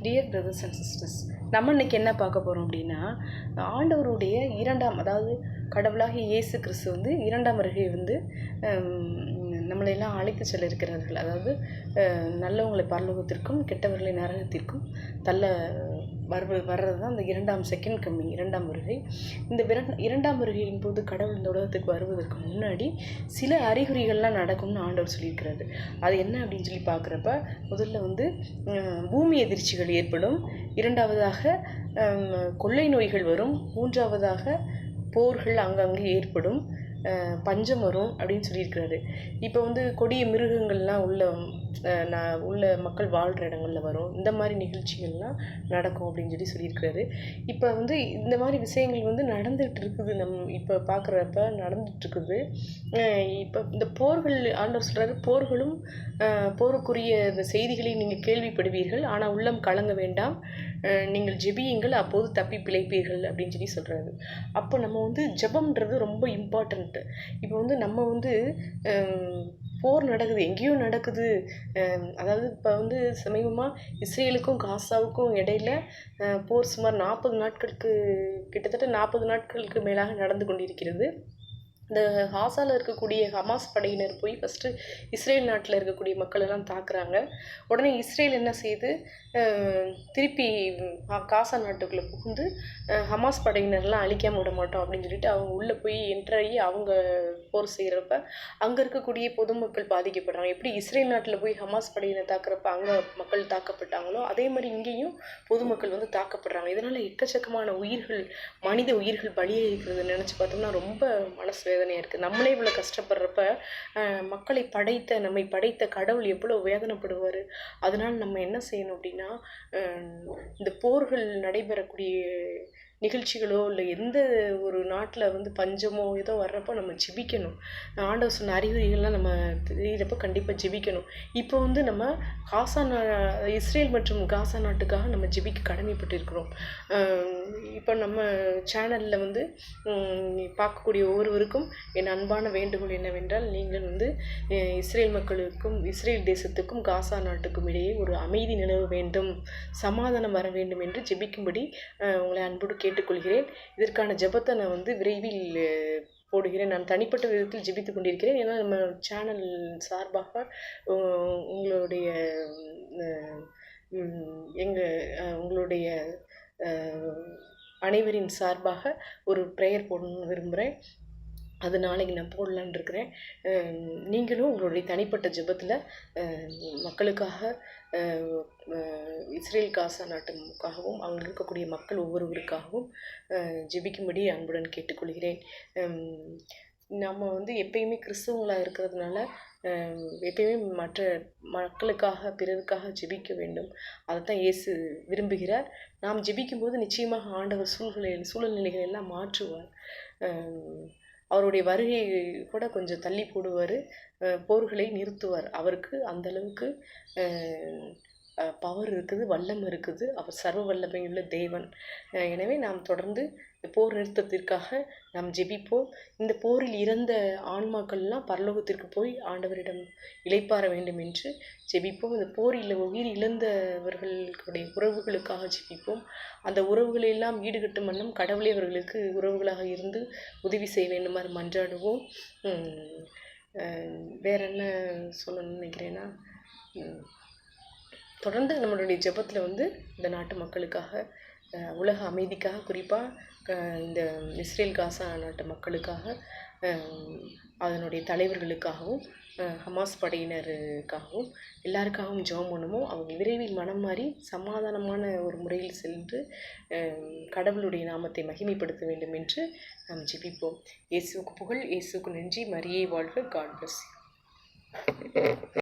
Dear brothers and sisters, நம்ம இன்னைக்கு என்ன பார்க்க போகிறோம் அப்படின்னா, ஆண்டவருடைய அதாவது கடவுளாகிய இயேசு கிறிஸ்து வந்து இரண்டாம் வருகை வந்து நம்மளையெல்லாம் அழைத்து செல்ல இருக்கிறார்கள். அதாவது நல்லவங்களை பரலோகத்திற்கும் கெட்டவர்களை நரகத்திற்கும் தள்ள வர்றது தான் இந்த செகண்ட் கம்மிங், இரண்டாம் வருகை. இந்த இரண்டாம் வருகையின் போது கடவுள் இந்த உலகத்துக்கு வருவதற்கு முன்னாடி சில அறிகுறிகள்லாம் நடக்கும்னு ஆண்டவர் சொல்லியிருக்கிறாரு. அது என்ன அப்படின்னு சொல்லி பார்க்குறப்ப, முதல்ல வந்து பூமி எதிர்ச்சிகள் ஏற்படும், இரண்டாவதாக கொள்ளை நோய்கள் வரும், மூன்றாவதாக போர்கள் அங்கங்கே ஏற்படும், பஞ்சம் வரும் அப்படின்னு சொல்லியிருக்கிறாரு. இப்போ வந்து கொடிய மிருகங்கள்லாம் உள்ள மக்கள் வாழ்கிற இடங்களில் வரும், இந்த மாதிரி நிகழ்ச்சிகள்லாம் நடக்கும் அப்படின்னு சொல்லியிருக்கிறாரு. இப்போ வந்து இந்த மாதிரி விஷயங்கள் வந்து நடந்துகிட்டு இருக்குது, இப்போ பார்க்குறப்ப நடந்துகிட்ருக்குது. இப்போ இந்த போர்கள், ஆண்டவர் சொல்கிறாரு, போர்களும் போருக்குரிய இந்த செய்திகளை நீங்கள் கேள்விப்படுவீர்கள், ஆனால் உள்ளம் கலங்க வேண்டாம், நீங்கள் ஜெபியுங்கள், அப்போது தப்பி பிழைப்பீர்கள் அப்படின்னு சொல்கிறாரு. அப்போ நம்ம வந்து ஜெபம்ன்றது ரொம்ப இம்பார்ட்டண்ட்டு. இப்போ வந்து நம்ம வந்து போர் நடக்குது, எங்கேயோ நடக்குது. அதாவது இப்போ வந்து சமீபமாக இஸ்ரேலுக்கும் காசாவுக்கும் இடையில போர் சுமார் 40 நாட்களுக்கு, கிட்டத்தட்ட 40 நாட்களுக்கு மேலாக நடந்து கொண்டிருக்கிறது. இந்த காசாவில் இருக்கக்கூடிய ஹமாஸ் படையினர் போய் ஃபஸ்ட்டு இஸ்ரேல் நாட்டில் இருக்கக்கூடிய மக்களெல்லாம் தாக்குறாங்க. உடனே இஸ்ரேல் என்ன செய்யுது, திருப்பி காசா நாட்டுக்குள்ளே புகுந்து ஹமாஸ் படையினர்லாம் அழிக்காமல் விட மாட்டோம் அப்படின்னு சொல்லிட்டு அவங்க உள்ளே போய் என்ட்ராகி அவங்க போர் செய்கிறப்ப அங்கே இருக்கக்கூடிய பொதுமக்கள் பாதிக்கப்படுறாங்க. எப்படி இஸ்ரேல் நாட்டில் போய் ஹமாஸ் படையினர் தாக்குறப்ப அங்கே மக்கள் தாக்கப்பட்டாங்களோ, அதே மாதிரி இங்கேயும் பொதுமக்கள் வந்து தாக்கப்படுறாங்க. இதனால் எக்கச்சக்கமான உயிர்கள், மனித உயிர்கள் பலியாக இருக்கிறது நினச்சி பார்த்தோம்னா ரொம்ப மனசு வேதனையாக இருக்குது. நம்மளே இவ்வளோ கஷ்டப்படுறப்ப நம்மை படைத்த கடவுள் எவ்வளோ வேதனைப்படுவார். அதனால் நம்ம என்ன செய்யணும் அப்படின்னா, இந்த போர்கள் நடைபெறக்கூடிய நிகழ்ச்சிகளோ இல்லை எந்த ஒரு நாட்டில் வந்து பஞ்சமோ ஏதோ வர்றப்போ நம்ம ஜெபிக்கணும். ஆண்டவர் சொன்ன அறிகுறிகள்லாம் நம்ம தெரியிறப்போ கண்டிப்பாக ஜெபிக்கணும். இப்போ வந்து நம்ம இஸ்ரேல் மற்றும் காசா நாட்டுக்காக நம்ம ஜெபிக்க கடமைப்பட்டு இருக்கிறோம். இப்போ நம்ம சேனலில் வந்து பார்க்கக்கூடிய ஒவ்வொருவருக்கும் என் அன்பான வேண்டுகோள் என்னவென்றால், நீங்கள் வந்து இஸ்ரேல் மக்களுக்கும் இஸ்ரேல் தேசத்துக்கும் காசா நாட்டுக்கும் இடையே ஒரு அமைதி நிலவ வேண்டும், சமாதானம் வர வேண்டும் என்று ஜெபிக்கும்படி உங்களை அன்போடு கேட்டுக்கொள்கிறேன். இதற்கான ஜெபத்தை நான் வந்து விரைவில் போடுகிறேன். நான் தனிப்பட்ட விதத்தில் ஜெபித்து கொண்டிருக்கிறேன். ஏன்னா நம்ம சேனல் சார்பாக உங்களுடைய அனைவரின் சார்பாக ஒரு ப்ரேயர் போடணும்னு விரும்புகிறேன். அது நாளைக்கு நான் போடலான்னு இருக்கிறேன். நீங்களும் உங்களுடைய தனிப்பட்ட ஜெபத்தில் மக்களுக்காக, இஸ்ரேல் காசா நாட்டுக்காகவும் அங்கே இருக்கக்கூடிய மக்கள் ஒவ்வொருவருக்காகவும் ஜெபிக்கும்படி அன்புடன் கேட்டுக்கொள்கிறேன். நம்ம வந்து எப்பயுமே கிறிஸ்தவங்களாக இருக்கிறதுனால எப்பயுமே மற்ற மக்களுக்காக, பிறருக்காக ஜெபிக்க வேண்டும். அதைத்தான் இயேசு விரும்புகிறார். நாம் ஜெபிக்கும்போது நிச்சயமாக ஆண்டவர் சூழ்நிலைகள் எல்லாம் மாற்றுவார். அவருடைய வருகை கூட கொஞ்சம் தள்ளி போடுவார், போர்களை நிறுத்துவார். அவருக்கு அந்தளவுக்கு பவர் இருக்குது, வல்லம் இருக்குது. அவர் சர்வ வல்லமையுள்ள தேவன். எனவே நாம் தொடர்ந்து போர் நிறுத்தத்திற்காக நாம் ஜெபிப்போம். இந்த போரில் இறந்த ஆன்மாக்கள்லாம் பரலோகத்திற்கு போய் ஆண்டவரிடம் இளைப்பாற வேண்டும் என்று ஜெபிப்போம். இந்த போரில் உயிர் இழந்தவர்களுடைய உறவுகளுக்காக ஜெபிப்போம். அந்த உறவுகளெல்லாம் ஈடுகட்டும் வண்ணம் கடவுளே அவர்களுக்கு உறவுகளாக இருந்து உதவி செய்ய வேண்டுமாறு மன்றாடுவோம். வேற என்ன சொல்லணும்னு நினைக்கிறேன்னா, தொடர்ந்து நம்மளுடைய ஜெபத்தில் வந்து இந்த நாட்டு மக்களுக்காக, உலக அமைதிக்காக, குறிப்பாக இந்த இஸ்ரேல் காசா நாட்டு மக்களுக்காக, அதனுடைய தலைவர்களுக்காகவும் ஹமாஸ் படையினருக்காகவும் எல்லாருக்காகவும் ஜெபம் பண்ணுவோம். அவங்க விரைவில் மனம் மாறி சமாதானமான ஒரு முறையில் சென்று கடவுளுடைய நாமத்தை மகிமைப்படுத்த வேண்டும் என்று நாம் ஜெபிப்போம். இயேசுவுக்கு புகழ், இயேசுவுக்கு நன்றி, மரியே வாழ்க. God bless you.